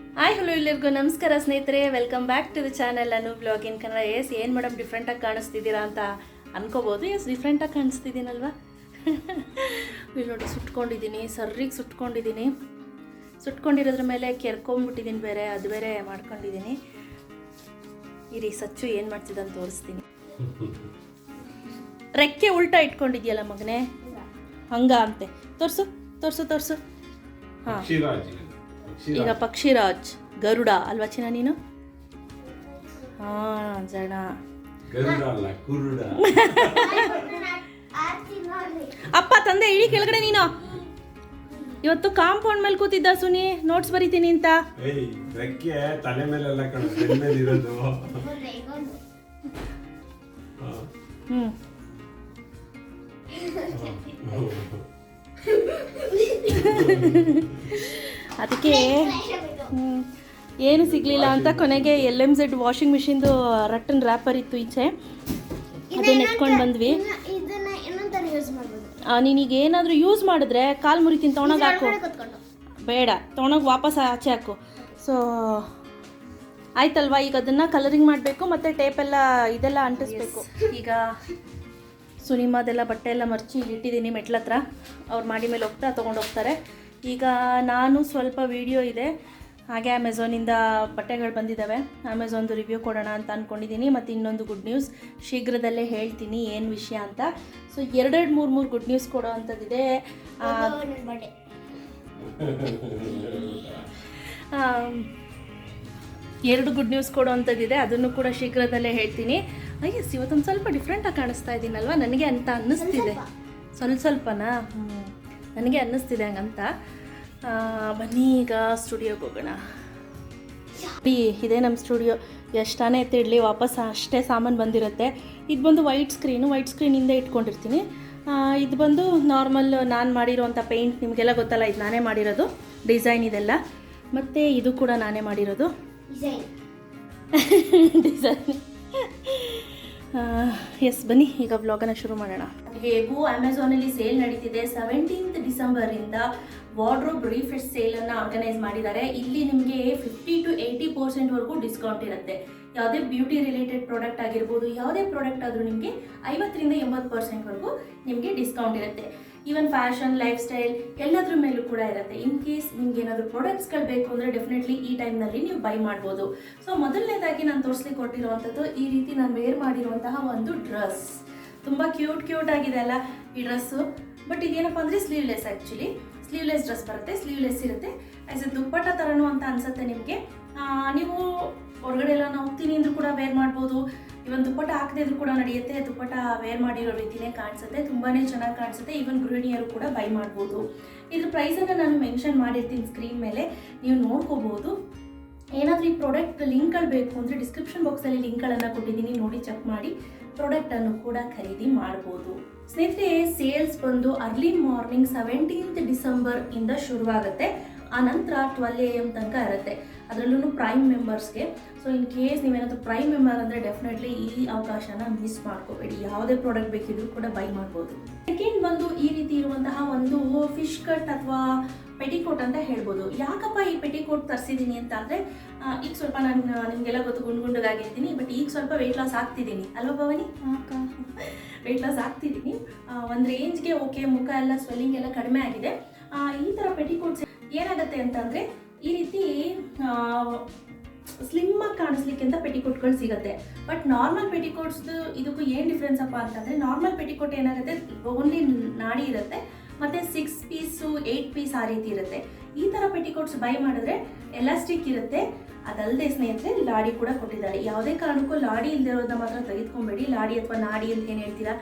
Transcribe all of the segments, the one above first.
Hi hello ಎಲ್ಲರಿಗೂ ನಮಸ್ಕಾರ ಸ್ನೇಹಿತರೆ, welcome back to the channel Anu blog in Kannada. ಏನು ಮೇಡಮ್ ಡಿಫ್ರೆಂಟಾಗಿ ಕಾಣಿಸ್ತಿದ್ದೀರಾ ಅಂತ ಅನ್ಕೋಬೋದು. ಡಿಫ್ರೆಂಟಾಗಿ ಕಾಣಿಸ್ತಿದ್ದೀನಲ್ವಾ? ಇಲ್ಲಿ ನೋಡಿ, ಸುಟ್ಕೊಂಡಿದ್ದೀನಿ, ಸರ್ರಿಗೆ ಸುಟ್ಕೊಂಡಿದ್ದೀನಿ. ಸುಟ್ಕೊಂಡಿರೋದ್ರ ಮೇಲೆ ಕೆರ್ಕೊಂಬಿಟ್ಟಿದ್ದೀನಿ, ಅದು ಬೇರೆ ಮಾಡ್ಕೊಂಡಿದ್ದೀನಿ. ಇರಿ ಸಚ್ಚು ಏನು ಮಾಡ್ತಿದ್ದಂತ ತೋರಿಸ್ತೀನಿ. ರೆಕ್ಕೆ ಉಲ್ಟಾ ಇಟ್ಕೊಂಡಿದ್ಯಲ್ಲ ಮಗನೇ, ಹಂಗ ಅಂತೆ. ತೋರಿಸು ತೋರಿಸು ತೋರಿಸು. ಹಾಂ, ಈಗ ಪಕ್ಷಿರಾಜ್ ಗರುಡ ಅಲ್ವಾ ಚಿನ್ನ ನೀನು? ಹಾಂ, ಜನ ಅಪ್ಪ ತಂದೆ ಇಳಿ ಕೆಳಗಡೆ. ನೀನು ಇವತ್ತು ಕಾಂಪೌಂಡ್ ಮೇಲೆ ಕೂತಿದ್ದ ಸುನಿ, ನೋಟ್ಸ್ ಬರೀತೀನಿ ಅಂತ. ತಲೆ ಮೇಲೆಲ್ಲ ಇರೋದು. ಅದಕ್ಕೆ ಏನು ಸಿಗಲಿಲ್ಲ ಅಂತ ಕೊನೆಗೆ LMZ ವಾಷಿಂಗ್ ಮಿಷಿನ್ದು ರಟ್ಟನ್ ರ್ಯಾಪರ್ ಇತ್ತು ಈಚೆ, ಅದನ್ನ ಎತ್ಕೊಂಡು ಬಂದ್ವಿ. ನೀನೀಗ ಏನಾದರೂ ಯೂಸ್ ಮಾಡಿದ್ರೆ ಕಾಲು ಮುರಿತೀನಿ, ತೊಗೊಂಡೋಗಿ ಹಾಕು. ಬೇಡ, ತೊಗೊಂಡೋಗಿ ವಾಪಸ್ ಆಚೆ ಹಾಕು. ಸೊ ಆಯ್ತಲ್ವಾ? ಈಗ ಅದನ್ನು ಕಲರಿಂಗ್ ಮಾಡಬೇಕು ಮತ್ತು ಟೇಪೆಲ್ಲ ಇದೆಲ್ಲ ಅಂಟಿಸ್ಬೇಕು. ಈಗ ಸುನಿಮಾದೆಲ್ಲ ಬಟ್ಟೆ ಎಲ್ಲ ಮರ್ಚಿ ಇಟ್ಟಿದ್ದೀನಿ ಮೆಟ್ಲ ಹತ್ರ. ಅವ್ರು ಮಾಡಿ ಮೇಲೆ ಹೋಗ್ತಾ ತೊಗೊಂಡೋಗ್ತಾರೆ. ಈಗ ನಾನು ಸ್ವಲ್ಪ ವೀಡಿಯೋ ಇದೆ, ಹಾಗೆ ಅಮೆಝಾನಿಂದ ಬಟ್ಟೆಗಳು ಬಂದಿದ್ದಾವೆ, ಅಮೆಝಾನ್ದು ರಿವ್ಯೂ ಕೊಡೋಣ ಅಂತ ಅಂದ್ಕೊಂಡಿದ್ದೀನಿ. ಮತ್ತು ಇನ್ನೊಂದು ಗುಡ್ ನ್ಯೂಸ್ ಶೀಘ್ರದಲ್ಲೇ ಹೇಳ್ತೀನಿ ಏನು ವಿಷಯ ಅಂತ. ಸೊ 2-3 ಗುಡ್ ನ್ಯೂಸ್ ಕೊಡೋ ಅಂಥದ್ದಿದೆ. ಎರಡು ಗುಡ್ ನ್ಯೂಸ್ ಕೊಡೋ ಅಂಥದ್ದಿದೆ, ಅದನ್ನು ಕೂಡ ಶೀಘ್ರದಲ್ಲೇ ಹೇಳ್ತೀನಿ. ಎಸ್, ಇವತ್ತೊಂದು ಸ್ವಲ್ಪ ಡಿಫ್ರೆಂಟಾಗಿ ಕಾಣಿಸ್ತಾ ಇದ್ದೀನಲ್ವ, ನನಗೆ ಅಂತ ಅನ್ನಿಸ್ತಿದೆ. ಸ್ವಲ್ಪನಾ? ನನಗೆ ಅನ್ನಿಸ್ತಿದೆ ಹಂಗಂತ. ಬನ್ನಿ ಈಗ ಸ್ಟುಡಿಯೋಗೆ ಹೋಗೋಣ. ಇದೇ ನಮ್ಮ ಸ್ಟುಡಿಯೋ. ಎಷ್ಟಾನೇ ಎತ್ತಿಡಲಿ ವಾಪಸ್ ಅಷ್ಟೇ ಸಾಮಾನು ಬಂದಿರುತ್ತೆ. ಇದು ಬಂದು ವೈಟ್ ಸ್ಕ್ರೀನಿಂದ ಇಟ್ಕೊಂಡಿರ್ತೀನಿ. ಇದು ಬಂದು ನಾರ್ಮಲ್ ನಾನು ಮಾಡಿರೋವಂಥ ಪೇಂಟ್, ನಿಮಗೆಲ್ಲ ಗೊತ್ತಲ್ಲ, ಇದು ನಾನೇ ಮಾಡಿರೋದು, ಡಿಸೈನ್ ಇದೆಲ್ಲ. ಮತ್ತು ಇದು ಕೂಡ ನಾನೇ ಮಾಡಿರೋದು ಡಿಸೈನ್. ಎಸ್, ಬನ್ನಿ ಈಗ ವ್ಲಾಗನ್ನು ಶುರು ಮಾಡೋಣ. ಹೇಗೂ ಅಮೆಝಾನಲ್ಲಿ ಸೇಲ್ ನಡೀತಿದೆ. 17th ಡಿಸೆಂಬರಿಂದ ವಾರ್ಡ್ರೋಬ್ ರಿಫ್ರೆಶ್ ಸೇಲನ್ನು ಆರ್ಗನೈಸ್ ಮಾಡಿದ್ದಾರೆ. ಇಲ್ಲಿ ನಿಮಗೆ 50 to 80% ಡಿಸ್ಕೌಂಟ್ ಇರುತ್ತೆ. ಯಾವುದೇ ಬ್ಯೂಟಿ ರಿಲೇಟೆಡ್ ಪ್ರಾಡಕ್ಟ್ ಆಗಿರ್ಬೋದು, ಯಾವುದೇ ಪ್ರಾಡಕ್ಟ್ ಆದರೂ ನಿಮಗೆ 50ರಿಂದ 80% ನಿಮಗೆ ಡಿಸ್ಕೌಂಟ್ ಇರುತ್ತೆ. ಈವನ್ ಫ್ಯಾಷನ್, ಲೈಫ್ ಸ್ಟೈಲ್ ಎಲ್ಲದ್ರ ಮೇಲೂ ಕೂಡ ಇರುತ್ತೆ. ಇನ್ ಕೇಸ್ ನಿಮ್ಗೆ ಏನಾದರೂ ಪ್ರಾಡಕ್ಟ್ಸ್ಗಳು ಬೇಕು ಅಂದರೆ ಡೆಫಿನೆಟ್ಲಿ ಈ ಟೈಮ್ನಲ್ಲಿ ನೀವು ಬೈ ಮಾಡ್ಬೋದು. ಸೊ ಮೊದಲನೇದಾಗಿ ನಾನು ತೋರಿಸ್ಲಿಕ್ಕೆ ಕೊಟ್ಟಿರುವಂಥದ್ದು ಈ ರೀತಿ ನಾನು ವೇರ್ ಮಾಡಿರುವಂತಹ ಒಂದು ಡ್ರೆಸ್. ತುಂಬ ಕ್ಯೂಟ್ ಆಗಿದೆ ಅಲ್ಲ ಈ ಡ್ರೆಸ್ಸು. ಬಟ್ ಇದೇನಪ್ಪ ಅಂದರೆ ಸ್ಲೀವ್ಲೆಸ್. ಆ್ಯಕ್ಚುಲಿ ಸ್ಲೀವ್ಲೆಸ್ ಡ್ರೆಸ್ ಬರುತ್ತೆ, ಸ್ಲೀವ್ಲೆಸ್ ಇರುತ್ತೆ. ಆ್ಯಸ್ ಎ ದುಪ್ಪಟ್ಟ ಥರನೂ ಅಂತ ಅನಿಸುತ್ತೆ ನಿಮಗೆ. ನೀವು ಹೊರಗಡೆ ಎಲ್ಲ ಹೋಗ್ತೀನಿ ಅಂದರೂ ಕೂಡ ವೇರ್ ಮಾಡ್ಬೋದು. ಇವನ್ ದುಪ್ಪಟ್ಟ ಹಾಕದೇ ಇದ್ರೂ ಕೂಡ ನಡೆಯುತ್ತೆ. ದುಪ್ಪಟ್ಟ ವೇರ್ ಮಾಡಿರೋ ರೀತಿಯೇ ಕಾಣಿಸುತ್ತೆ, ತುಂಬಾ ಚೆನ್ನಾಗಿ ಕಾಣಿಸುತ್ತೆ. ಈವನ್ ಗೃಹಿಣಿಯರು ಕೂಡ ಬೈ ಮಾಡ್ಬೋದು. ಇದ್ರ ಪ್ರೈಸನ್ನು ನಾನು ಮೆನ್ಷನ್ ಮಾಡಿರ್ತೀನಿ ಸ್ಕ್ರೀನ್ ಮೇಲೆ, ನೀವು ನೋಡ್ಕೋಬೋದು. ಏನಾದರೂ ಈ ಪ್ರಾಡಕ್ಟ್ ಲಿಂಕ್ಗಳು ಬೇಕು ಅಂದರೆ ಡಿಸ್ಕ್ರಿಪ್ಷನ್ ಬಾಕ್ಸಲ್ಲಿ ಲಿಂಕ್ಗಳನ್ನು ಕೊಟ್ಟಿದ್ದೀನಿ, ನೋಡಿ ಚೆಕ್ ಮಾಡಿ ಪ್ರಾಡಕ್ಟನ್ನು ಕೂಡ ಖರೀದಿ ಮಾಡ್ಬೋದು. ಸ್ನೇಹಿತರೆ, ಸೇಲ್ಸ್ ಬಂದು ಅರ್ಲಿ ಮಾರ್ನಿಂಗ್ 17th ಡಿಸೆಂಬರ್ ಇಂದ ಶುರುವಾಗುತ್ತೆ. ಆ ನಂತರ 12 AM ತನಕ ಇರುತ್ತೆ. ಅದರಲ್ಲೂ ಪ್ರೈಮ್ ಮೆಂಬರ್ಸ್ಗೆ. ಸೊ ಇನ್ ಕೇಸ್ ನೀವೇನಾದರೂ ಪ್ರೈಮ್ ಮೆಂಬರ್ ಅಂದರೆ ಡೆಫಿನೆಟ್ಲಿ ಈ ಅವಕಾಶನ ಮಿಸ್ ಮಾಡ್ಕೋಬೇಡಿ. ಯಾವುದೇ ಪ್ರಾಡಕ್ಟ್ ಬೇಕಿದ್ರೂ ಕೂಡ ಬೈ ಮಾಡ್ಬೋದು. ಸೆಕೆಂಡ್ ಬಂದು ಈ ರೀತಿ ಇರುವಂತಹ ಒಂದು ಫಿಶ್ ಕಟ್ ಅಥವಾ ಪೆಟಿಕೋಟ್ ಅಂತ ಹೇಳ್ಬೋದು. ಯಾಕಪ್ಪ ಈ ಪೆಟಿಕೋಟ್ ತರಿಸಿದ್ದೀನಿ ಅಂತ ಅಂದರೆ, ಈಗ ಸ್ವಲ್ಪ ನಾನು ನಿಮಗೆಲ್ಲ ಗೊತ್ತು ಗುಂಡುಗಾಗಿರ್ತೀನಿ, ಬಟ್ ಈಗ ಸ್ವಲ್ಪ ವೆಯ್ಟ್ ಲಾಸ್ ಆಗ್ತಿದ್ದೀನಿ ಅಲ್ವಾ ಭವಾನಿ? ವೆಯ್ಟ್ ಲಾಸ್ ಆಗ್ತಿದ್ದೀನಿ ಒಂದು ರೇಂಜ್ಗೆ. ಓಕೆ, ಮುಖ ಎಲ್ಲ ಸ್ವೆಲ್ಲಿಂಗ್ ಎಲ್ಲ ಕಡಿಮೆ ಆಗಿದೆ. ಈ ಥರ ಪೆಟಿಕೋಟ್ಸ್ ಏನಾಗುತ್ತೆ ಅಂತಂದರೆ ಈ ರೀತಿ ಸ್ಲಿಮ್ ಆಗಿ ಕಾಣಿಸ್ಲಿಕ್ಕೆ ಅಂತ ಪೆಟಿಕೋಟ್ಗಳು ಸಿಗುತ್ತೆ. ಬಟ್ ನಾರ್ಮಲ್ ಪೆಟಿಕೋಟ್ಸ್ದು ಇದಕ್ಕೂ ಏನು ಡಿಫ್ರೆನ್ಸ್ ಅಪ್ಪ ಅಂತಂದರೆ, ನಾರ್ಮಲ್ ಪೆಟಿಕೋಟ್ ಏನಾಗುತ್ತೆ, ಓನ್ಲಿ ನಾಡಿ ಇರುತ್ತೆ ಮತ್ತು 6 ಪೀಸು 8 ಪೀಸ್ ಆ ರೀತಿ ಇರುತ್ತೆ. ಈ ಥರ ಪೆಟಿಕೋಟ್ಸ್ ಬೈ ಮಾಡಿದ್ರೆ ಎಲಾಸ್ಟಿಕ್ ಇರುತ್ತೆ. ಅದಲ್ಲದೆ ಸ್ನೇಹಿತರೆ, ಲಾಡಿ ಕೂಡ ಕೊಟ್ಟಿದ್ದಾರೆ. ಯಾವುದೇ ಕಾರಣಕ್ಕೂ ಲಾಡಿ ಇಲ್ದಿರೋದನ್ನ ಮಾತ್ರ ತೆಗೆದುಕೊಬೇಡಿ. ಲಾಡಿ ಅಥವಾ ನಾಡಿ ಅಂತ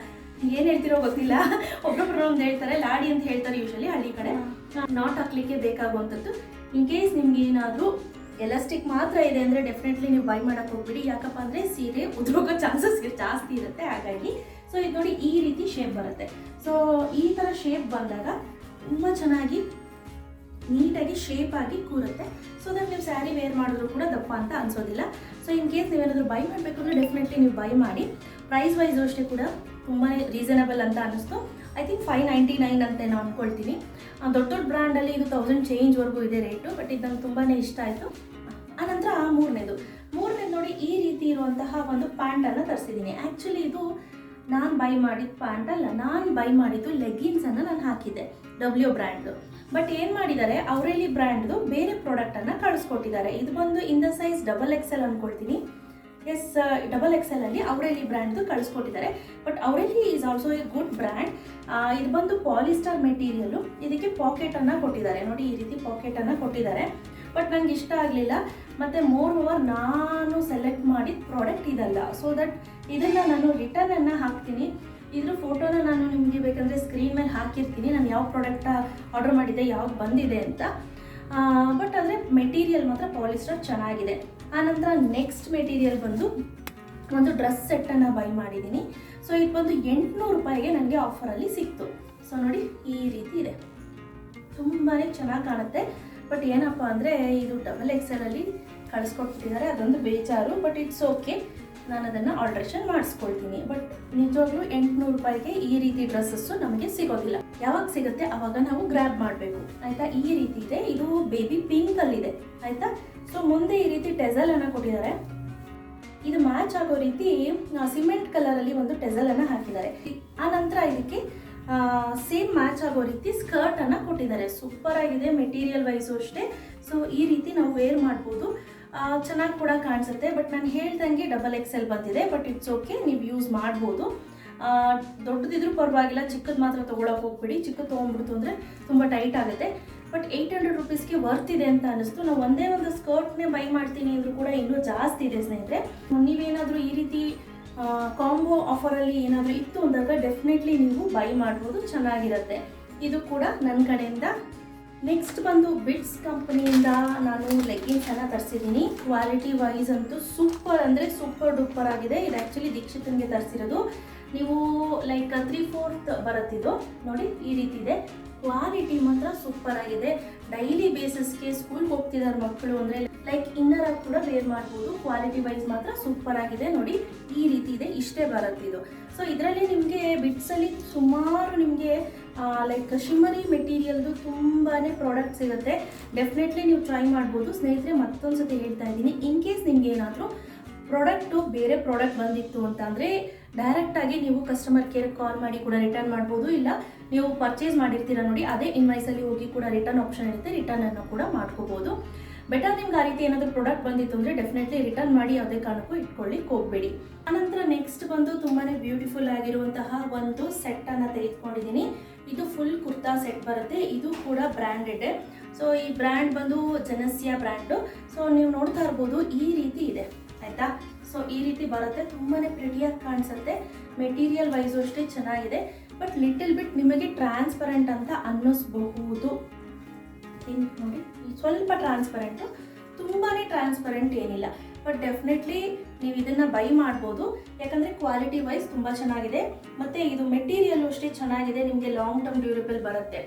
ಏನು ಹೇಳ್ತಿರೋ ಗೊತ್ತಿಲ್ಲ, ಒಬ್ಬೊಬ್ಬರು ಒಂದು ಹೇಳ್ತಾರೆ, ಲಾಡಿ ಅಂತ ಹೇಳ್ತಾರೆ ಯೂಶಲಿ ಹಳ್ಳಿ ಕಡೆ. ನಾಟ್ ಹಾಕ್ಲಿಕ್ಕೆ ಬೇಕಾಗುವಂಥದ್ದು. ಇನ್ ಕೇಸ್ ನಿಮ್ಗೆ ಏನಾದರೂ ಎಲಾಸ್ಟಿಕ್ ಮಾತ್ರ ಇದೆ ಅಂದರೆ ಡೆಫಿನೆಟ್ಲಿ ನೀವು ಬೈ ಮಾಡೋಕ್ಕೆ ಹೋಗ್ಬಿಡಿ. ಯಾಕಪ್ಪ ಅಂದರೆ ಸೀರೆ ಉದುರೋಗೋ ಚಾನ್ಸಸ್ ಜಾಸ್ತಿ ಇರುತ್ತೆ. ಹಾಗಾಗಿ ಸೊ ಇದು ನೋಡಿ, ಈ ರೀತಿ ಶೇಪ್ ಬರುತ್ತೆ. ಸೊ ಈ ಥರ ಶೇಪ್ ಬಂದಾಗ ತುಂಬ ಚೆನ್ನಾಗಿ ನೀಟಾಗಿ ಶೇಪ್ ಆಗಿ ಕೂರುತ್ತೆ. ಸೊ ದಟ್ ನೀವು ಸ್ಯಾರಿ ವೇರ್ ಮಾಡಿದ್ರು ಕೂಡ ದಪ್ಪ ಅಂತ ಅನ್ಸೋದಿಲ್ಲ. ಸೊ ಇನ್ ಕೇಸ್ ನೀವೇನಾದರೂ ಬೈ ಮಾಡಬೇಕು ಅಂದರೆ ಡೆಫಿನೆಟ್ಲಿ ನೀವು ಬೈ ಮಾಡಿ. ಪ್ರೈಸ್ ವೈಸು ಅಷ್ಟೇ ಕೂಡ ತುಂಬಾ ರೀಸನಬಲ್ ಅಂತ ಅನ್ನಿಸ್ತು. ಐ ಥಿಂಕ್ 599 ಅಂತ ನಾನು ಅಂದ್ಕೊಳ್ತೀನಿ. ದೊಡ್ಡ ದೊಡ್ಡ ಬ್ರ್ಯಾಂಡಲ್ಲಿ ಇದು 1000 ಚೇಂಜ್ವರೆಗೂ ಇದೆ ರೇಟು, ಬಟ್ ಇದು ನಂಗೆ ತುಂಬಾ ಇಷ್ಟ ಆಯಿತು. ಆನಂತರ ಮೂರನೇದು ನೋಡಿ, ಈ ರೀತಿ ಇರುವಂತಹ ಒಂದು ಪ್ಯಾಂಟನ್ನು ತರಿಸಿದ್ದೀನಿ. ಆ್ಯಕ್ಚುಲಿ ಇದು ನಾನು ಬೈ ಮಾಡಿದ ಪ್ಯಾಂಟ್ ಅಲ್ಲ, ನಾನು ಬೈ ಮಾಡಿದ್ದು ಲೆಗ್ಗಿನ್ಸನ್ನು ನಾನು ಹಾಕಿದ್ದೆ W ಬ್ರ್ಯಾಂಡ್ದು. ಬಟ್ ಏನು ಮಾಡಿದ್ದಾರೆ, ಅವರಲ್ಲಿ ಬ್ರ್ಯಾಂಡ್ದು ಬೇರೆ ಪ್ರಾಡಕ್ಟನ್ನು ಕಳಿಸ್ಕೊಟ್ಟಿದ್ದಾರೆ. ಇದು ಬಂದು ಇನ್ ದ ಸೈಜ್ XXL ಅಂದ್ಕೊಳ್ತೀನಿ. ಎಸ್, XXL ಅಲ್ಲಿ ಅವರಲ್ಲಿ ಬ್ರ್ಯಾಂಡ್ದು ಕಳಿಸ್ಕೊಟ್ಟಿದ್ದಾರೆ. ಬಟ್ ಅವರಲ್ಲಿ is also A good brand. ಇದು ಬಂದು ಪಾಲಿಸ್ಟರ್ ಮೆಟೀರಿಯಲು. ಇದಕ್ಕೆ ಪಾಕೆಟನ್ನು ಕೊಟ್ಟಿದ್ದಾರೆ ನೋಡಿ, ಈ ರೀತಿ ಪಾಕೆಟನ್ನು ಕೊಟ್ಟಿದ್ದಾರೆ. ಬಟ್ ನನಗೆ ಇಷ್ಟ ಆಗಲಿಲ್ಲ. ಮತ್ತು ಮೋರ್ ಓವರ್ ನಾನು ಸೆಲೆಕ್ಟ್ ಮಾಡಿದ ಪ್ರಾಡಕ್ಟ್ ಇದಲ್ಲ. ಸೊ ದಟ್ ಇದನ್ನು ನಾನು ರಿಟರ್ನನ್ನು ಹಾಕ್ತೀನಿ. ಇದ್ರ ಫೋಟೋನ ನಾನು ನಿಮಗೆ ಬೇಕಂದರೆ ಸ್ಕ್ರೀನ್ ಮೇಲೆ ಹಾಕಿರ್ತೀನಿ, ನಾನು ಯಾವ ಪ್ರಾಡಕ್ಟ ಆರ್ಡರ್ ಮಾಡಿದ್ದೆ, ಯಾವ್ದು ಬಂದಿದೆ ಅಂತ. ಬಟ್ ಅಂದರೆ ಮೆಟೀರಿಯಲ್ ಮಾತ್ರ ಪಾಲಿಸ್ಟರ್ ಚೆನ್ನಾಗಿದೆ. ಆನಂತರ ನೆಕ್ಸ್ಟ್ ಮೆಟೀರಿಯಲ್ ಬಂದು ಒಂದು ಡ್ರೆಸ್ ಸೆಟ್ಟನ್ನು ಬೈ ಮಾಡಿದ್ದೀನಿ. ಸೊ ಇದು ಬಂದು 800 ರೂಪಾಯಿಗೆ ನನಗೆ ಆಫರಲ್ಲಿ ಸಿಕ್ತು. ಸೊ ನೋಡಿ, ಈ ರೀತಿ ಇದೆ, ತುಂಬಾ ಚೆನ್ನಾಗಿ ಕಾಣುತ್ತೆ. ಬಟ್ ಏನಪ್ಪ ಅಂದರೆ ಇದು XXL ಅಲ್ಲಿ ಕಳಿಸ್ಕೊಟ್ಟಿದ್ದಾರೆ, ಅದೊಂದು ಬೇಜಾರು. ಬಟ್ ಇಟ್ಸ್ ಓಕೆ, ನಾನು ಅದನ್ನು ಆಲ್ಟ್ರೇಷನ್ ಮಾಡಿಸ್ಕೊಳ್ತೀನಿ. ಬಟ್ ನಿಜವಾಗ್ಲೂ 800 ರೂಪಾಯಿಗೆ ಈ ರೀತಿ ಡ್ರೆಸ್ಸಸ್ಸು ನಮಗೆ ಸಿಗೋದಿಲ್ಲ. ಯಾವಾಗ ಸಿಗುತ್ತೆ ಆವಾಗ ನಾವು ಗ್ರ್ಯಾಬ್ ಮಾಡಬೇಕು, ಆಯಿತಾ. ಈ ರೀತಿ ಇದೆ, ಇದು ಬೇಬಿ ಪಿಂಕಲ್ಲಿದೆ, ಆಯಿತಾ. ಸೊ ಮುಂದೆ ಈ ರೀತಿ ಟೆಸಲನ್ನು ಕೊಟ್ಟಿದ್ದಾರೆ. ಇದು ಮ್ಯಾಚ್ ಆಗೋ ರೀತಿ ಸಿಮೆಂಟ್ ಕಲರಲ್ಲಿ ಒಂದು ಟೆಸಲನ್ನು ಹಾಕಿದ್ದಾರೆ. ಆನಂತರ ಇದಕ್ಕೆ ಸೇಮ್ ಮ್ಯಾಚ್ ಆಗೋ ರೀತಿ ಸ್ಕರ್ಟನ್ನು ಕೊಟ್ಟಿದ್ದಾರೆ. ಸೂಪರ್ ಆಗಿದೆ, ಮೆಟೀರಿಯಲ್ ವೈಸು ಅಷ್ಟೇ. ಸೊ ಈ ರೀತಿ ನಾವು ವೇರ್ ಮಾಡ್ಬೋದು, ಚೆನ್ನಾಗಿ ಕೂಡ ಕಾಣಿಸುತ್ತೆ. ಬಟ್ ನಾನು ಹೇಳ್ದಂಗೆ XXL ಬಂದಿದೆ. ಬಟ್ ಇಟ್ಸ್ ಓಕೆ, ನೀವು ಯೂಸ್ ಮಾಡ್ಬೋದು. ದೊಡ್ಡದಿದ್ರೂ ಪರವಾಗಿಲ್ಲ, ಚಿಕ್ಕದು ಮಾತ್ರ ತೊಗೊಳಕ್ಕೆ ಹೋಗ್ಬಿಡಿ. ಚಿಕ್ಕದು ತೊಗೊಂಡ್ಬಿಡ್ತು ಅಂದರೆ ತುಂಬ ಟೈಟ್ ಆಗುತ್ತೆ. ಬಟ್ 800 ರುಪೀಸ್ಗೆ ವರ್ತ್ ಇದೆ ಅಂತ ಅನ್ನಿಸ್ತು. ನಾವು ಒಂದೇ ಒಂದು ಸ್ಕರ್ಟ್ನೇ ಬೈ ಮಾಡ್ತೀನಿ ಅಂದರೂ ಕೂಡ ಇನ್ನೂ ಜಾಸ್ತಿ ಇದೆ ಸ್ನೇಹಿತರೆ. ನೀವೇನಾದರೂ ಈ ರೀತಿ ಕಾಂಬೋ ಆಫರಲ್ಲಿ ಏನಾದರೂ ಇತ್ತು ಅಂದಾಗ ಡೆಫಿನೆಟ್ಲಿ ನೀವು ಬೈ ಮಾಡ್ಬೋದು, ಚೆನ್ನಾಗಿರುತ್ತೆ. ಇದು ಕೂಡ ನನ್ನ ಕಡೆಯಿಂದ. ನೆಕ್ಸ್ಟ್ ಬಂದು ಬಿಟ್ಸ್ ಕಂಪನಿಯಿಂದ ನಾನು ಲೆಗ್ಗಿನ್ಸನ್ನು ತರಿಸಿದ್ದೀನಿ. ಕ್ವಾಲಿಟಿ ವೈಸ್ ಅಂತೂ ಸೂಪರ್ ಅಂದರೆ ಸೂಪರ್ ಡೂಪರ್ ಆಗಿದೆ. ಇದು ಆ್ಯಕ್ಚುಲಿ ದೀಕ್ಷಿತನಿಗೆ ತರಿಸಿರೋದು. ನೀವು ಲೈಕ್ 3/4 ಬರುತ್ತಿದ್ದು ನೋಡಿ, ಈ ರೀತಿ ಇದೆ. ಕ್ವಾಲಿಟಿ ಮಾತ್ರ ಸೂಪರ್ ಆಗಿದೆ. ಡೈಲಿ ಬೇಸಿಸ್ಗೆ ಸ್ಕೂಲ್ಗೆ ಹೋಗ್ತಿದ್ದಾರೆ ಮಕ್ಕಳು ಅಂದರೆ ಲೈಕ್ ಇನ್ನರ್ ಆಗಿ ಕೂಡ ವೇರ್ ಮಾಡ್ಬೋದು. ಕ್ವಾಲಿಟಿ ವೈಸ್ ಮಾತ್ರ ಸೂಪರ್ ಆಗಿದೆ ನೋಡಿ, ಈ ರೀತಿ ಇದೆ, ಇಷ್ಟೇ ಬರುತ್ತಿದ್ದು. ಸೊ ಇದರಲ್ಲಿ ನಿಮಗೆ ಬಿಟ್ಸಲ್ಲಿ ಸುಮಾರು ನಿಮಗೆ ಲೈಕ್ ಶಿಮ್ಮರಿ ಮೆಟೀರಿಯಲ್ದು ತುಂಬಾ ಪ್ರಾಡಕ್ಟ್ ಸಿಗುತ್ತೆ. ಡೆಫಿನೆಟ್ಲಿ ನೀವು ಟ್ರೈ ಮಾಡ್ಬೋದು ಸ್ನೇಹಿತರೆ. ಮತ್ತೊಂದು ಸತಿ ಹೇಳ್ತಾ ಇದ್ದೀನಿ, ಇನ್ ಕೇಸ್ ನಿಮ್ಗೆ ಏನಾದರೂ ಪ್ರಾಡಕ್ಟು ಬೇರೆ ಪ್ರಾಡಕ್ಟ್ ಬಂದಿತ್ತು ಅಂತ ಅಂದರೆ ಡೈರೆಕ್ಟಾಗಿ ನೀವು ಕಸ್ಟಮರ್ ಕೇರ್ಗೆ ಕಾಲ್ ಮಾಡಿ ಕೂಡ ರಿಟರ್ನ್ ಮಾಡ್ಬೋದು. ಇಲ್ಲ ನೀವು ಪರ್ಚೇಸ್ ಮಾಡಿರ್ತೀರ ನೋಡಿ, ಅದೇ ಇನ್ವಾಯ್ಸಲ್ಲಿ ಹೋಗಿ ಕೂಡ ರಿಟರ್ನ್ ಆಪ್ಷನ್ ಇರುತ್ತೆ, ರಿಟರ್ನನ್ನು ಕೂಡ ಮಾಡ್ಕೋಬೋದು. ಬೆಟರ್ ನಿಮ್ಗೆ ಆ ರೀತಿ ಏನಾದರೂ ಪ್ರಾಡಕ್ಟ್ ಬಂದಿತ್ತು ಅಂದರೆ ಡೆಫಿನೆಟ್ಲಿ ರಿಟರ್ನ್ ಮಾಡಿ, ಯಾವುದೇ ಕಾರಣಕ್ಕೂ ಇಟ್ಕೊಳ್ಳಿಕ್ಕೆ ಹೋಗಬೇಡಿ. ಆನಂತರ ನೆಕ್ಸ್ಟ್ ಬಂದು ತುಂಬಾ ಬ್ಯೂಟಿಫುಲ್ ಆಗಿರುವಂತಹ ಒಂದು ಸೆಟ್ಟನ್ನು ತೆಗೆದುಕೊಂಡಿದ್ದೀನಿ. ಇದು ಫುಲ್ ಕುರ್ತಾ ಸೆಟ್ ಬರುತ್ತೆ. ಇದು ಕೂಡ ಬ್ರ್ಯಾಂಡೆಡ್. ಸೊ ಈ ಬ್ರ್ಯಾಂಡ್ ಬಂದು ಜನಸ್ಯ ಬ್ರ್ಯಾಂಡು. ಸೊ ನೀವು ನೋಡ್ತಾ ಇರ್ಬೋದು, ಈ ರೀತಿ ಇದೆ, ಆಯಿತಾ. ಸೊ ಈ ರೀತಿ ಬರುತ್ತೆ, ತುಂಬಾ ಪ್ರಿಟಿಯಾಗಿ ಕಾಣಿಸುತ್ತೆ. ಮೆಟೀರಿಯಲ್ ವೈಸು ಅಷ್ಟೇ ಚೆನ್ನಾಗಿದೆ. ಬಟ್ ಲಿಟಲ್ ಬಿಟ್ ನಿಮಗೆ ಟ್ರಾನ್ಸ್ಪರೆಂಟ್ ಅಂತ ಅನ್ನಿಸ್ಬಹುದು. ನೋಡಿ, ಸ್ವಲ್ಪ ಟ್ರಾನ್ಸ್ಪರೆಂಟು, ತುಂಬಾ ಟ್ರಾನ್ಸ್ಪರೆಂಟ್ ಏನಿಲ್ಲ. ಬಟ್ ಡೆಫಿನೆಟ್ಲಿ ನೀವು ಇದನ್ನು ಬೈ ಮಾಡ್ಬೋದು, ಯಾಕಂದರೆ ಕ್ವಾಲಿಟಿ ವೈಸ್ ತುಂಬ ಚೆನ್ನಾಗಿದೆ. ಮತ್ತು ಇದು ಮೆಟೀರಿಯಲ್ ಅಷ್ಟೇ ಚೆನ್ನಾಗಿದೆ, ನಿಮಗೆ ಲಾಂಗ್ ಟರ್ಮ್ ಡ್ಯೂರಬಲ್ ಬರುತ್ತೆ.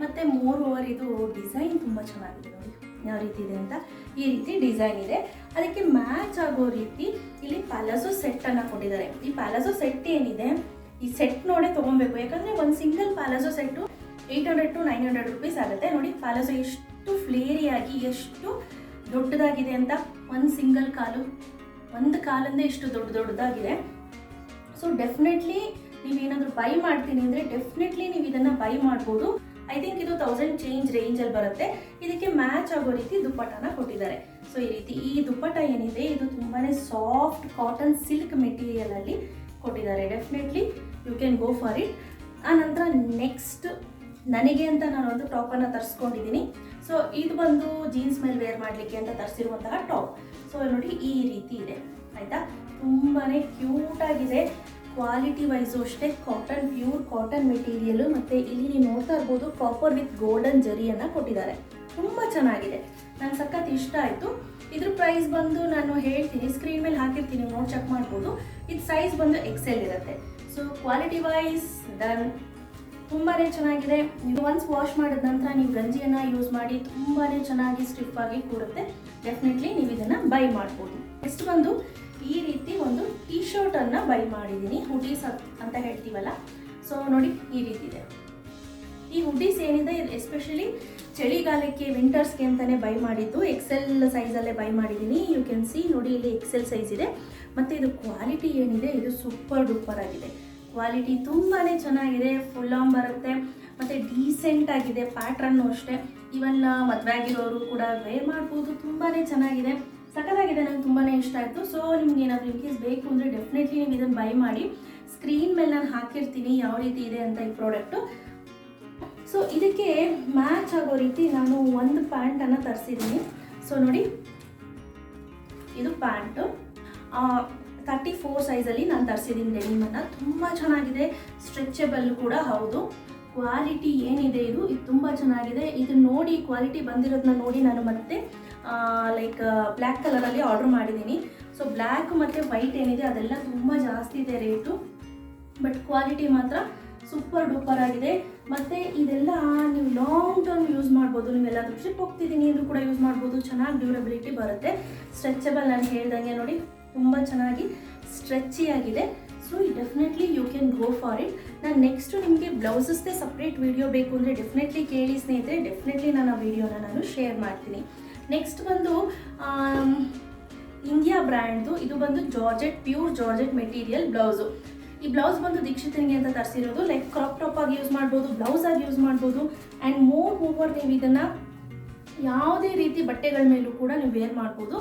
ಮತ್ತು ಮೋರ್ ಓವರ್ ಇದು ಡಿಸೈನ್ ತುಂಬ ಚೆನ್ನಾಗಿದೆ ನೋಡಿ, ಯಾವ ರೀತಿ ಇದೆ ಅಂತ. ಈ ರೀತಿ ಡಿಸೈನ್ ಇದೆ. ಅದಕ್ಕೆ ಮ್ಯಾಚ್ ಆಗೋ ರೀತಿ ಇಲ್ಲಿ ಪ್ಯಾಲಸೋ ಸೆಟ್ಟನ್ನು ಕೊಟ್ಟಿದ್ದಾರೆ. ಈ ಪ್ಯಾಲಸೋ ಸೆಟ್ ಏನಿದೆ, ಈ ಸೆಟ್ ನೋಡೇ ತೊಗೊಬೇಕು. ಯಾಕಂದರೆ ಒಂದು ಸಿಂಗಲ್ ಪ್ಯಾಲಸೋ ಸೆಟ್ಟು 800 to 900 ರುಪೀಸ್ ಆಗುತ್ತೆ. ನೋಡಿ ಪ್ಯಾಲಸೋ ಎಷ್ಟು ಫ್ಲೇರಿಯಾಗಿ, ಎಷ್ಟು ದೊಡ್ಡದಾಗಿದೆ ಅಂತ. ಒಂದು ಸಿಂಗಲ್ ಕಾಲು, ಒಂದು ಕಾಲಂದೇ ಇಷ್ಟು ದೊಡ್ಡದಾಗಿದೆ. ಸೊ ಡೆಫಿನೆಟ್ಲಿ ನೀವೇನಾದರೂ ಬೈ ಮಾಡ್ತೀನಿ ಅಂದರೆ ಡೆಫಿನೆಟ್ಲಿ ನೀವು ಇದನ್ನು ಬೈ ಮಾಡ್ಬೋದು. ಐ ಥಿಂಕ್ ಇದು 1000 ಚೇಂಜ್ ರೇಂಜಲ್ಲಿ ಬರುತ್ತೆ. ಇದಕ್ಕೆ ಮ್ಯಾಚ್ ಆಗೋ ರೀತಿ ದುಪ್ಪಟ್ಟನ ಕೊಟ್ಟಿದ್ದಾರೆ. ಸೊ ಈ ರೀತಿ ಈ ದುಪ್ಪಟ್ಟ ಏನಿದೆ, ಇದು ತುಂಬಾ ಸಾಫ್ಟ್ ಕಾಟನ್ ಸಿಲ್ಕ್ ಮೆಟೀರಿಯಲಲ್ಲಿ ಕೊಟ್ಟಿದ್ದಾರೆ. Definitely you can go for it. ಆನಂತರ ನೆಕ್ಸ್ಟ್ ನನಗೆ ಅಂತ ನಾನು ಒಂದು ಟಾಪನ್ನು ತರಿಸ್ಕೊಂಡಿದ್ದೀನಿ. ಸೊ ಇದು ಬಂದು ಜೀನ್ಸ್ ಮೇಲೆ ವೇರ್ ಮಾಡಲಿಕ್ಕೆ ಅಂತ ತರಿಸಿರುವಂತಹ ಟಾಪ್. ಸೊ ನೋಡಿ, ಈ ರೀತಿ ಇದೆ, ಆಯಿತಾ. ತುಂಬಾ ಕ್ಯೂಟಾಗಿದೆ. ಕ್ವಾಲಿಟಿ ವೈಸು ಅಷ್ಟೇ ಕಾಟನ್, ಪ್ಯೂರ್ ಕಾಟನ್ ಮೆಟೀರಿಯಲು. ಮತ್ತು ಇಲ್ಲಿ ನೀವು ನೋಡ್ತಾ ಇರ್ಬೋದು, ಕಾಪರ್ ವಿತ್ ಗೋಲ್ಡನ್ ಜರಿಯನ್ನು ಕೊಟ್ಟಿದ್ದಾರೆ. ತುಂಬ ಚೆನ್ನಾಗಿದೆ, ನನಗೆ ಸಖತ್ ಇಷ್ಟ ಆಯಿತು. ಇದ್ರ ಪ್ರೈಸ್ ಬಂದು ನಾನು ಹೇಳ್ತೀನಿ, ಸ್ಕ್ರೀನ್ ಮೇಲೆ ಹಾಕಿರ್ತೀನಿ, ನೋಡಿ ಚೆಕ್ ಮಾಡ್ಬೋದು. ಇದು ಸೈಜ್ ಬಂದು XL ಇರುತ್ತೆ. ಸೊ ಕ್ವಾಲಿಟಿ ವೈಸ್ ಡನ್, ತುಂಬಾ ಚೆನ್ನಾಗಿದೆ. ನೀವು ಒನ್ಸ್ ವಾಶ್ ಮಾಡಿದ ನಂತರ ನೀವು ಗಂಜಿಯನ್ನು ಯೂಸ್ ಮಾಡಿ ತುಂಬಾ ಚೆನ್ನಾಗಿ ಸ್ಟಿಫ್ ಆಗಿ ಕೂರುತ್ತೆ. ಡೆಫಿನೆಟ್ಲಿ ನೀವು ಇದನ್ನು ಬೈ ಮಾಡ್ಬೋದು. ನೆಕ್ಸ್ಟ್ ಬಂದು ಈ ರೀತಿ ಒಂದು ಟೀ ಶರ್ಟನ್ನು ಬೈ ಮಾಡಿದ್ದೀನಿ. ಹುಡೀಸ್ ಅಂತ ಹೇಳ್ತೀವಲ್ಲ, ಸೊ ನೋಡಿ ಈ ರೀತಿ ಇದೆ. ಈ ಹುಡೀಸ್ ಏನಿದೆ ಇದು ಎಸ್ಪೆಷಲಿ ಚಳಿಗಾಲಕ್ಕೆ ವಿಂಟರ್ಸ್ಗೆ ಅಂತಲೇ ಬೈ ಮಾಡಿದ್ದು. ಎಕ್ಸೆಲ್ ಸೈಜಲ್ಲೇ ಬೈ ಮಾಡಿದ್ದೀನಿ. ಯು ಕ್ಯಾನ್ ಸಿ ನೋಡಿ ಇಲ್ಲಿ ಎಕ್ಸೆಲ್ ಸೈಜ್ ಇದೆ. ಮತ್ತು ಇದು ಕ್ವಾಲಿಟಿ ಏನಿದೆ ಇದು ಸೂಪರ್ ಡೂಪರ್ ಆಗಿದೆ. ಕ್ವಾಲಿಟಿ ತುಂಬಾ ಚೆನ್ನಾಗಿದೆ. ಫುಲ್ ಆನ್ ಬರುತ್ತೆ ಮತ್ತು ಡೀಸೆಂಟ್ ಆಗಿದೆ. ಪ್ಯಾಟ್ರನ್ನು ಅಷ್ಟೇ ಇವನ್ ಮದುವೆ ಆಗಿರೋರು ಕೂಡ ವೇರ್ ಮಾಡ್ಬೋದು. ತುಂಬಾ ಚೆನ್ನಾಗಿದೆ, ಸಖತ್ತಾಗಿದೆ. ನನಗೆ ತುಂಬಾ ಇಷ್ಟ ಆಯಿತು. ಸೊ ನಿಮ್ಗೆ ಏನಾದರೂ ಇನ್ ಕೇಸ್ ಬೇಕು ಅಂದರೆ ಡೆಫಿನೆಟ್ಲಿ ನೀವು ಇದನ್ನು ಬೈ ಮಾಡಿ. ಸ್ಕ್ರೀನ್ ಮೇಲೆ ನಾನು ಹಾಕಿರ್ತೀನಿ ಯಾವ ರೀತಿ ಇದೆ ಅಂತ ಈ ಪ್ರಾಡಕ್ಟು. ಸೊ ಇದಕ್ಕೆ ಮ್ಯಾಚ್ ಆಗೋ ರೀತಿ ನಾನು ಒಂದು ಪ್ಯಾಂಟನ್ನು ತರಿಸಿದ್ದೀನಿ. ಸೊ ನೋಡಿ ಇದು ಪ್ಯಾಂಟು 34 ಸೈಜಲ್ಲಿ ನಾನು ತರಿಸಿದ್ದೀನಿ ಡೆನಿಮನ್ನು. ತುಂಬ ಚೆನ್ನಾಗಿದೆ, ಸ್ಟ್ರೆಚಬಲ್ ಕೂಡ ಹೌದು. ಕ್ವಾಲಿಟಿ ಏನಿದೆ ಇದು ತುಂಬ ಚೆನ್ನಾಗಿದೆ. ಇದು ನೋಡಿ ಕ್ವಾಲಿಟಿ ಬಂದಿರೋದನ್ನ ನೋಡಿ ನಾನು ಮತ್ತೆ ಲೈಕ್ ಬ್ಲ್ಯಾಕ್ ಕಲರಲ್ಲಿ ಆರ್ಡ್ರ್ ಮಾಡಿದ್ದೀನಿ. ಸೊ ಬ್ಲ್ಯಾಕ್ ಮತ್ತು ವೈಟ್ ಏನಿದೆ ಅದೆಲ್ಲ ತುಂಬ ಜಾಸ್ತಿ ಇದೆ ರೇಟು, ಬಟ್ ಕ್ವಾಲಿಟಿ ಮಾತ್ರ ಸೂಪರ್ ಡೂಪರ್ ಆಗಿದೆ. ಮತ್ತು ಇದೆಲ್ಲ ನೀವು ಲಾಂಗ್ ಟರ್ಮ್ ಯೂಸ್ ಮಾಡ್ಬೋದು. ನೀವೆಲ್ಲಾದರೂ ಟ್ರಿಪ್ ಹೋಗ್ತಿದ್ದೀನಿ ಅಂದರೂ ಕೂಡ ಯೂಸ್ ಮಾಡ್ಬೋದು. ಚೆನ್ನಾಗಿ ಡ್ಯೂರಬಿಲಿಟಿ ಬರುತ್ತೆ. ಸ್ಟ್ರೆಚಬಲ್ ನಾನು ಹೇಳ್ದಂಗೆ ನೋಡಿ ತುಂಬ ಚೆನ್ನಾಗಿ ಸ್ಟ್ರೆಚಿ ಆಗಿದೆ. So definitely you can go for it. ನಾನು ನೆಕ್ಸ್ಟು ನಿಮಗೆ ಬ್ಲೌಸಸ್ದೇ ಸಪ್ರೇಟ್ ವಿಡಿಯೋ ಬೇಕು ಅಂದರೆ ಡೆಫಿನೆಟ್ಲಿ ಕೇಳಿ ಸ್ನೇಹಿತರೆ. ಡೆಫಿನೆಟ್ಲಿ ನಾನು ಆ ವಿಡಿಯೋನ ನಾನು ಶೇರ್ ಮಾಡ್ತೀನಿ. ನೆಕ್ಸ್ಟ್ ಬಂದು ಇಂಡಿಯಾ ಬ್ರ್ಯಾಂಡ್ದು ಇದು ಬಂದು georgette, pure georgette material blouse. ಈ ಬ್ಲೌಸ್ ಬಂದು ದೀಕ್ಷಿತನಿಗೆ ಅಂತ ತರಿಸಿರೋದು. ಲೈಕ್ ಕ್ರಾಪ್ ಟಾಪ್ ಆಗಿ ಯೂಸ್ ಮಾಡ್ಬೋದು, ಬ್ಲೌಸ್ ಆಗಿ ಯೂಸ್ ಮಾಡ್ಬೋದು. ಆ್ಯಂಡ್ ಮೋರ್ ಓವರ್ ನೀವು ಇದನ್ನು ಯಾವುದೇ ರೀತಿ ಬಟ್ಟೆಗಳ ಮೇಲೂ ಕೂಡ ನೀವು ವೇರ್ ಮಾಡ್ಬೋದು.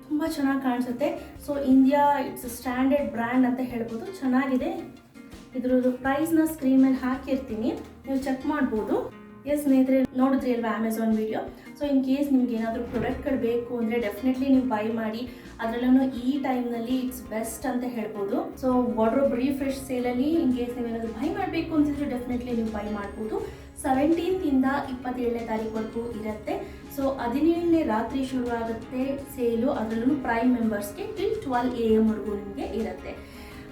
ತುಂಬ ಚೆನ್ನಾಗಿ ಕಾಣಿಸುತ್ತೆ. So India it's standard brand ಅಂತ ಹೇಳ್ಬೋದು. ಚೆನ್ನಾಗಿದೆ. ಇದ್ರದ್ದು ಪ್ರೈಸ್ನ ಸ್ಕ್ರೀನ್ ಮೇಲೆ ಹಾಕಿರ್ತೀನಿ, ನೀವು ಚೆಕ್ ಮಾಡ್ಬೋದು. ಎಸ್ ಸ್ನೇಹಿತರೆ, ನೋಡಿದ್ರಿ ಅಲ್ವಾ Amazon video. So in case ನಿಮ್ಗೆ ಏನಾದರೂ ಪ್ರಾಡಕ್ಟ್ಗಳು ಬೇಕು ಅಂದರೆ ಡೆಫಿನೆಟ್ಲಿ ನೀವು ಬೈ ಮಾಡಿ. ಅದರಲ್ಲೂ ಈ ಟೈಮ್ನಲ್ಲಿ ಇಟ್ಸ್ ಬೆಸ್ಟ್ ಅಂತ ಹೇಳ್ಬೋದು. ಸೊ ವಾರ್ಡ್ರೋಬ್ ರಿಫ್ರೆಶ್ ಸೇಲಲ್ಲಿ ಇನ್ ಕೇಸ್ ನೀವೇನಾದರೂ ಬೈ ಮಾಡಬೇಕು ಅಂತಿದ್ರೆ ಡೆಫಿನೆಟ್ಲಿ ನೀವು ಬೈ ಮಾಡ್ಬೋದು. 17th ಇಂದ 27ನೇ ತಾರೀಕುವರೆಗೂ ಇರುತ್ತೆ. ಸೊ 17ನೇ ರಾತ್ರಿ ಶುರು ಆಗುತ್ತೆ ಸೇಲು. ಅದರಲ್ಲೂ ಪ್ರೈಮ್ ಮೆಂಬರ್ಸ್ಗೆ ಟಿಲ್ 12 AM ವರೆಗೂ ನಿಮಗೆ ಇರುತ್ತೆ.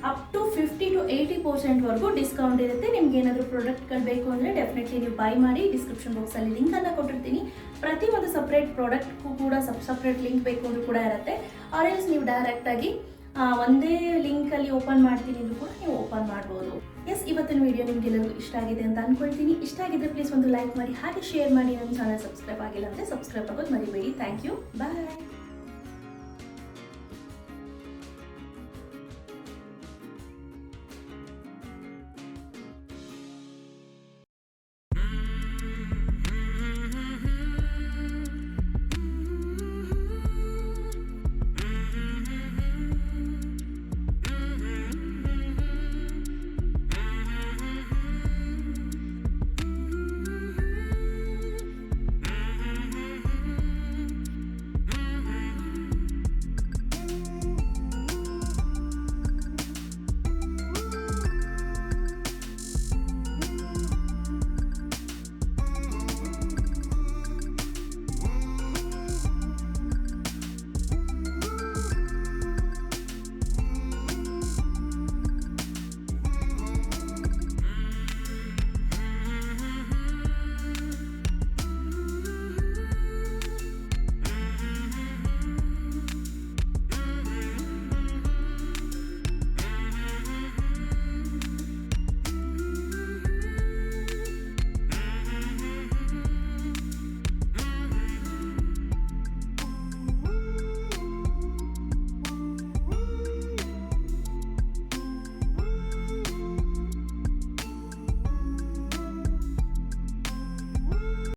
ಅಪ್ ಟು 50 to 80% ಡಿಸ್ಕೌಂಟ್ ಇರುತ್ತೆ. ನಿಮ್ಗೆ ಏನಾದರೂ ಪ್ರಾಡಕ್ಟ್ಗಳು ಬೇಕು ಅಂದರೆ ಡೆಫಿನೆಟ್ಲಿ ನೀವು ಬೈ ಮಾಡಿ. ಡಿಸ್ಕ್ರಿಪ್ಷನ್ ಬಾಕ್ಸಲ್ಲಿ ಲಿಂಕನ್ನು ಕೊಟ್ಟಿರ್ತೀನಿ. ಪ್ರತಿ ಒಂದು ಸಪ್ರೇಟ್ ಪ್ರಾಡಕ್ಟ್ಗೂ ಕೂಡ ಸಪ್ರೇಟ್ ಲಿಂಕ್ ಬೇಕು ಅಂದರೂ ಕೂಡ ಇರುತ್ತೆ. ಆರ್ ಎಲ್ಸ್ ನೀವು ಡೈರೆಕ್ಟಾಗಿ ಒಂದೇ ಲಿಂಕಲ್ಲಿ ಓಪನ್ ಮಾಡ್ತೀನಿ ಅಂದರೂ ಕೂಡ ನೀವು ಓಪನ್ ಮಾಡ್ಬೋದು. ಎಸ್, ಇವತ್ತಿನ ವಿಡಿಯೋ ನಿಮಗೆಲ್ಲರಿಗೂ ಇಷ್ಟ ಆಗಿದೆ ಅಂತ ಅಂದ್ಕೊಳ್ತೀನಿ. ಇಷ್ಟ ಆಗಿದ್ದರೆ ಪ್ಲೀಸ್ ಒಂದು ಲೈಕ್ ಮಾಡಿ, ಹಾಗೆ ಶೇರ್ ಮಾಡಿ. ನನ್ನ ಚಾನಲ್ ಸಬ್ಸ್ಕ್ರೈಬ್ ಆಗಿಲ್ಲ ಅಂದರೆ ಸಬ್ಸ್ಕ್ರೈಬ್ ಆಗೋದು ಮರಿಬೇಡಿ. Thank you, bye.